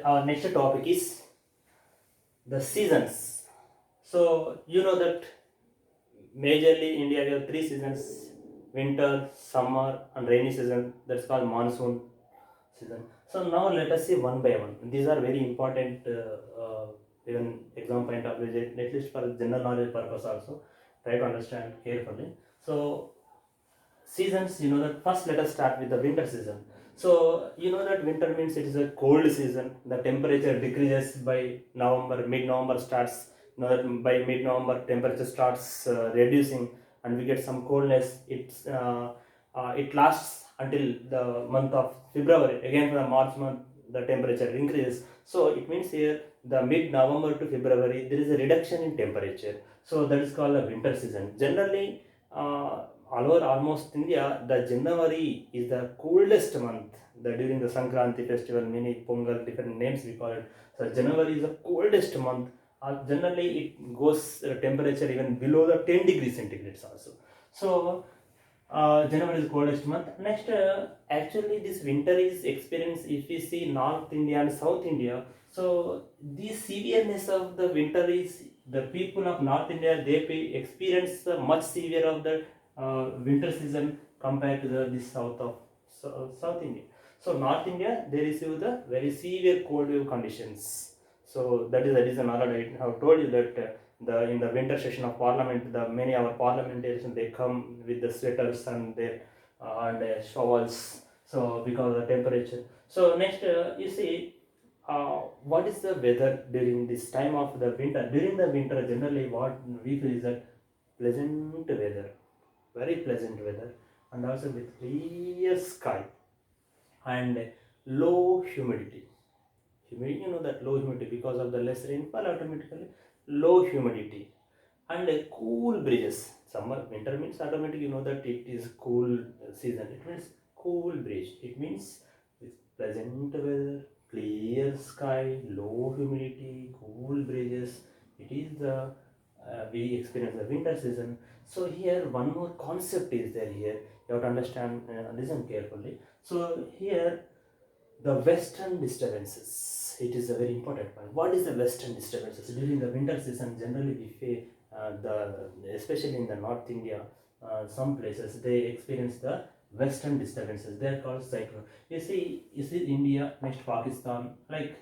Our next topic is the seasons. So you know that majorly India we have three seasons: winter, summer, and rainy season. That's called monsoon season. So now let us see one by one. These are very important, even exam point of view, at least for general knowledge purpose also. Try to understand carefully. So seasons, you know that first let us start with the winter season. So you know that winter means it is a cold season. The temperature decreases by November, mid-November starts. You know that by mid-November temperature starts reducing, and we get some coldness. It lasts until the month of February. Again for the March month the temperature increases. So it means here the mid-November to February there is a reduction in temperature. So that is called the winter season. Generally, all over almost India, the January is the coolest month. During the Sankranti festival, many Pongal, different names we call it. So January is the coldest month. Generally, it goes temperature even below the 10 degrees centigrades also. So January is coldest month. Next, actually, this winter is experienced if we see North India and South India. So the severeness of the winter is the people of North India experience much severe of the winter season compared to the south of South India. So North India they receive the very severe cold wave conditions. So that is the reason already I have told you that the in the winter session of parliament the many our parliamentarians they come with the sweaters and their shawls. So because of the temperature. So next you see what is the weather during this time of the winter? During the winter, generally, what we feel is that pleasant weather, very pleasant weather, and also with clear sky and low humidity. Humidity, you know that low humidity because of the less rainfall, automatically low humidity and cool breezes. Summer, winter means automatically you know that it is cool season. It means cool breeze. It means with pleasant weather, clear sky, low humidity, cool breezes. It is the we experience the winter season. So here one more concept is there here. You have to understand. Listen carefully. So here the western disturbances. It is a very important point. What is the western disturbances? During the winter season, generally we face especially in the North India, some places they experience the western disturbances. They are called cyclone. You see India, next Pakistan, like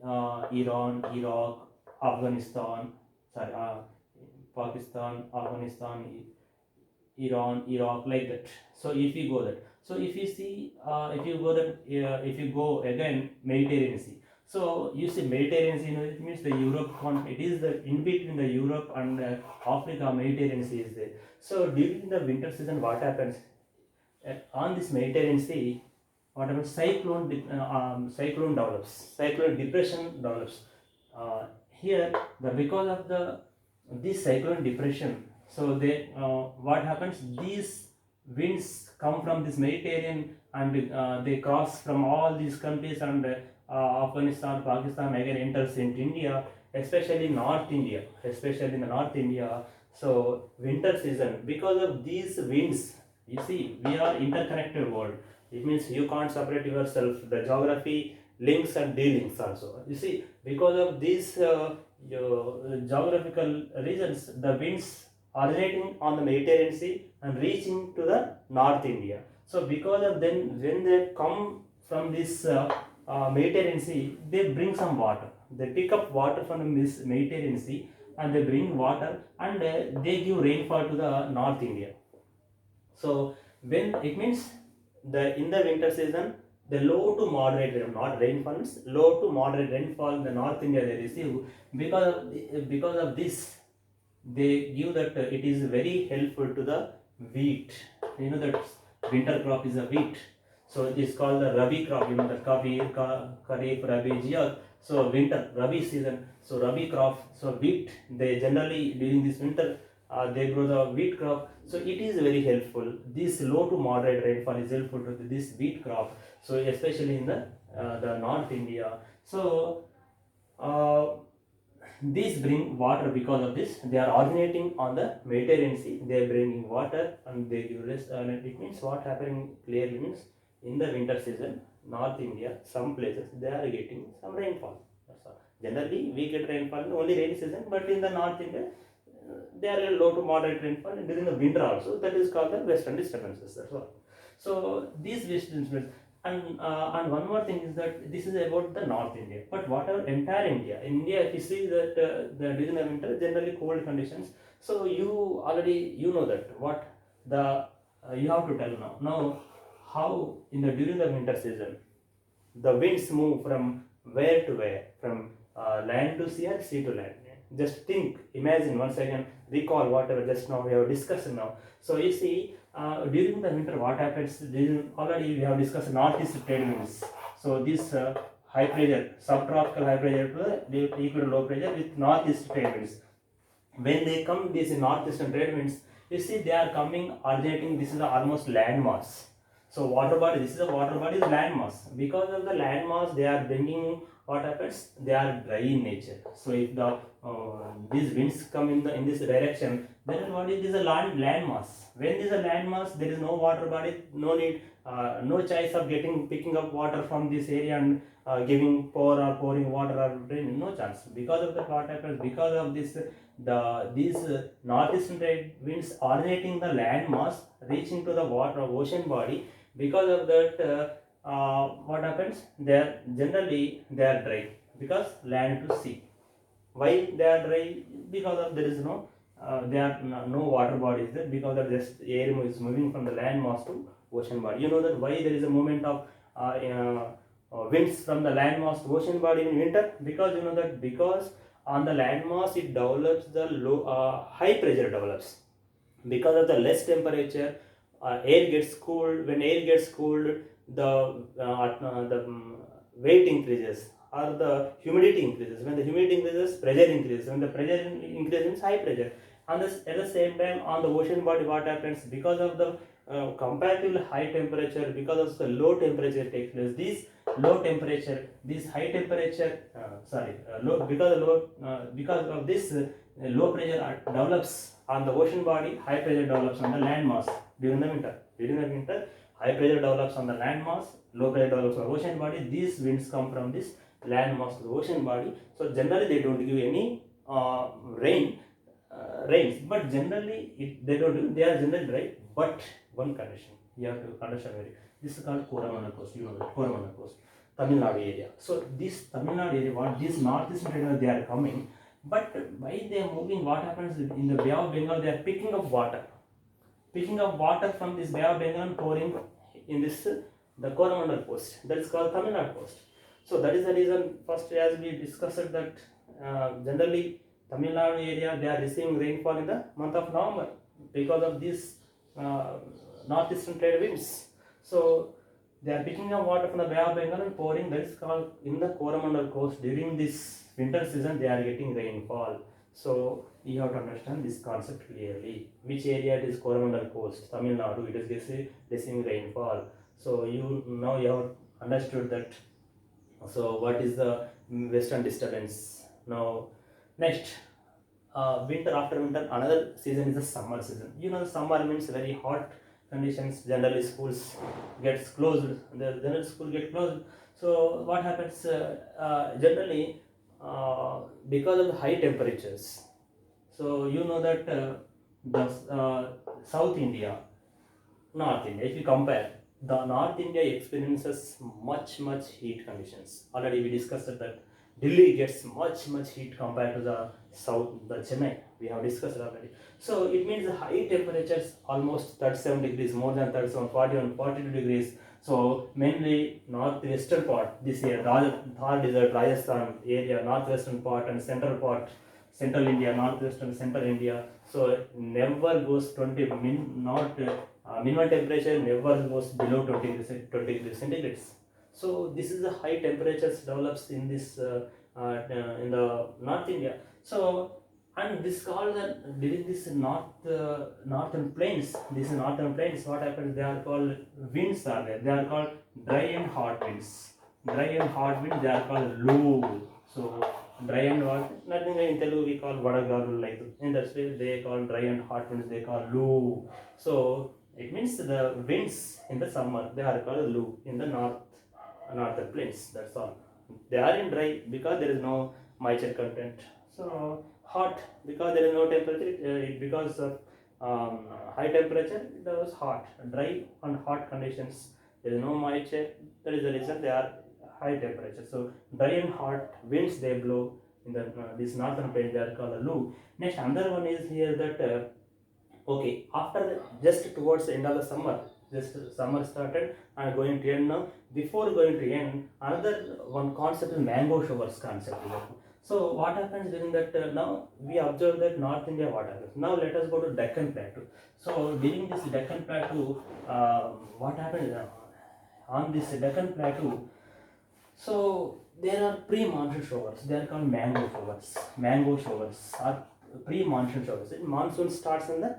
Iran, Iraq, Afghanistan, sorry, Pakistan, Afghanistan, Iran, Iraq, like that. So if you go that, so if you see, if you go again Mediterranean Sea. So you see Mediterranean Sea, you know, it means the it is the in between the Europe and Africa. Mediterranean Sea is there. So during the winter season, what happens on this Mediterranean Sea? What happens? Cyclone develops, cyclone depression develops. Here, because of the this cyclone depression, so they what happens? These winds come from this Mediterranean and they cross from all these countries and Afghanistan, Pakistan again enters into India, especially North India, especially in the North India. So winter season, because of these winds, you see we are interconnected world. It means you can't separate yourself. The geography links and delinks also. You see because of these geographical regions, the winds originating on the Mediterranean Sea and reaching to the North India. So because of them, when they come from this Mediterranean Sea, they bring some water. They pick up water from the Mediterranean Sea and they bring water and they give rainfall to the North India. So when it means the in the winter season the low to moderate not rainfalls, low to moderate rainfall in the North India they receive because of this they give that it is very helpful to the wheat. You know that winter crop is a wheat. So it is called the Rabi crop. You know the Kharif, Rabi, Jiyat. So winter, Rabi season. So Rabi crop. So wheat. They generally during this winter they grow the wheat crop. So it is very helpful. This low to moderate rainfall is helpful to this wheat crop. So especially in the North India. So uh, these bring water because of this. They are originating on the Mediterranean Sea. They are bringing water and they give rest. And it means what happening clearly means in the winter season North India, some places they are getting some rainfall. That's all. Generally, we get rainfall in only rainy season, but in the North India, they are a low to moderate rainfall, and during the winter also. That is called the western disturbances. That's all. So these western disturbances, and one more thing is that this is about the North India. But whatever entire India, in India, if you see that during the winter, generally cold conditions. So you already know that what the you have to tell now. Now, how in the during the winter season, the winds move from where to where, from land to sea or sea to land. Just think, imagine once again, recall whatever just now we have discussed now. So you see, during the winter, what happens? Already we have discussed northeast trade winds. So this high pressure, subtropical high pressure to the equator low pressure with northeast trade winds. When they come, these northeastern trade winds, you see they are coming originating. This is almost land mass. So water body, this is a water body is land mass. Because of the land mass, they are bringing, what happens? They are dry in nature. So if the these winds come in this direction, then what is this a land mass? When there is a land mass, there is no water body, no need, no choice of picking up water from this area and giving pouring water or draining, no chance. Because of that, what happens? Because of this, these northeastern trade winds originating the land mass, reaching to the water ocean body. Because of that, what happens? They are generally they are dry because land to sea. Why they are dry? Because of there is no there are no water bodies there, because of just air is moving from the land mass to ocean body. You know that why there is a movement of winds from the land mass to ocean body in winter? Because you know that because on the land mass it develops the low high pressure develops. Because of the less temperature, air gets cooled. When air gets cooled, the weight increases or the humidity increases. When the humidity increases, pressure increases. When the pressure increases, high pressure. And at the same time, on the ocean body, what happens? Because of the comparatively high temperature, because of the low temperature takes place. This low temperature, this high temperature, because of this low pressure develops on the ocean body, high pressure develops on the land mass during the winter. During the winter, high pressure develops on the land mass, low pressure develops on the ocean body. These winds come from this land mass to the ocean body. So generally they don't give any rains, but generally they don't do, they are generally dry. But one condition you have to understand very. This is called Coromandel Coast. You know that Coromandel Coast, Tamil Nadu area. So this Tamil Nadu area, what this northeastern area they are coming, but while they are moving, what happens in the Bay of Bengal? They are picking up water from this Bay of Bengal and pouring in this the Coromandel Coast. That is called Tamil Nadu Coast. So that is the reason. First, as we discussed that generally Tamil Nadu area they are receiving rainfall in the month of November because of these northeastern trade winds. So they are picking up water from the Bay of Bengal and pouring. That is called in the Coromandel Coast. During this winter season, they are getting rainfall. So you have to understand this concept clearly. Which area it is? Coromandel Coast, Tamil Nadu. It is receiving rainfall. So you have understood that. So what is the western disturbance? Now next, winter. After winter, another season is the summer season. You know, the summer means very hot conditions. Generally schools gets closed. The general school get closed. So what happens? Generally because of the high temperatures. So you know that the South India, North India, if you compare, the North India experiences much heat conditions. Already we discussed that Delhi gets much heat compared to the south, the Chennai. We have discussed already. So it means the high temperatures, almost 37 degrees, more than 37, 41, 42 degrees. So mainly northwestern part this year, Thar Desert, Rajasthan area, northwestern part and central part, central India, northwestern central India. So never goes 20, minimum temperature never goes below 20 degrees centigrades. So this is the high temperatures develops in this in the North India. So and this called during this northern plains. These northern plains, what happens? They are called winds are there. They are called dry and hot winds. Dry and hot winds. They are called low. So dry and hot. Nothing in Telugu we call vadagalu like in that way they call dry and hot winds. They call low. So it means the winds in the summer they are called low in the north northern plains. That's all. They are in dry because there is no moisture content. So hot because there is no temperature. Because of high temperature, it was hot. Dry and hot conditions. There is no moisture. That is the reason they are high temperature. So dry and hot winds they blow in the this northern plains. They are called a Lu. Next, another one is here that. Okay, after just towards the end of the summer, just summer started and going to end now. Before going to end, another one concept is mango showers concept. So what happens during that? Now we observe that North India what happens. Now let us go to Deccan Plateau. So during this Deccan Plateau, what happens on this Deccan Plateau? So there are pre-monsoon showers. They are called mango showers. Mango showers are pre-monsoon showers. Monsoon starts in the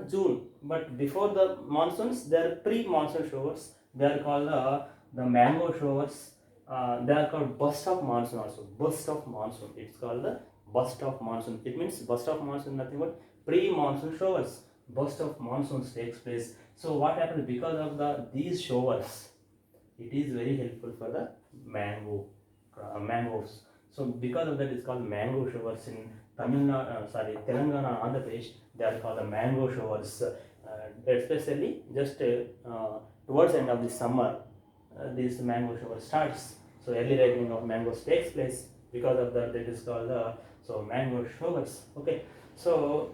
June, but before the monsoons, there are pre-monsoon showers. They are called the mango showers. They are called burst of monsoon also. Burst of monsoon. It's called the burst of monsoon. It means burst of monsoon nothing but pre-monsoon showers. Burst of monsoons takes place. So what happens because of these showers? It is very helpful for the mangoes. So because of that, it's called mango showers in Telangana, Andhra Pradesh. They are called the mango showers. Especially just towards the end of the summer, this mango shower starts. So early ripening of mangoes takes place. Because of that, it is called so mango showers. Okay. So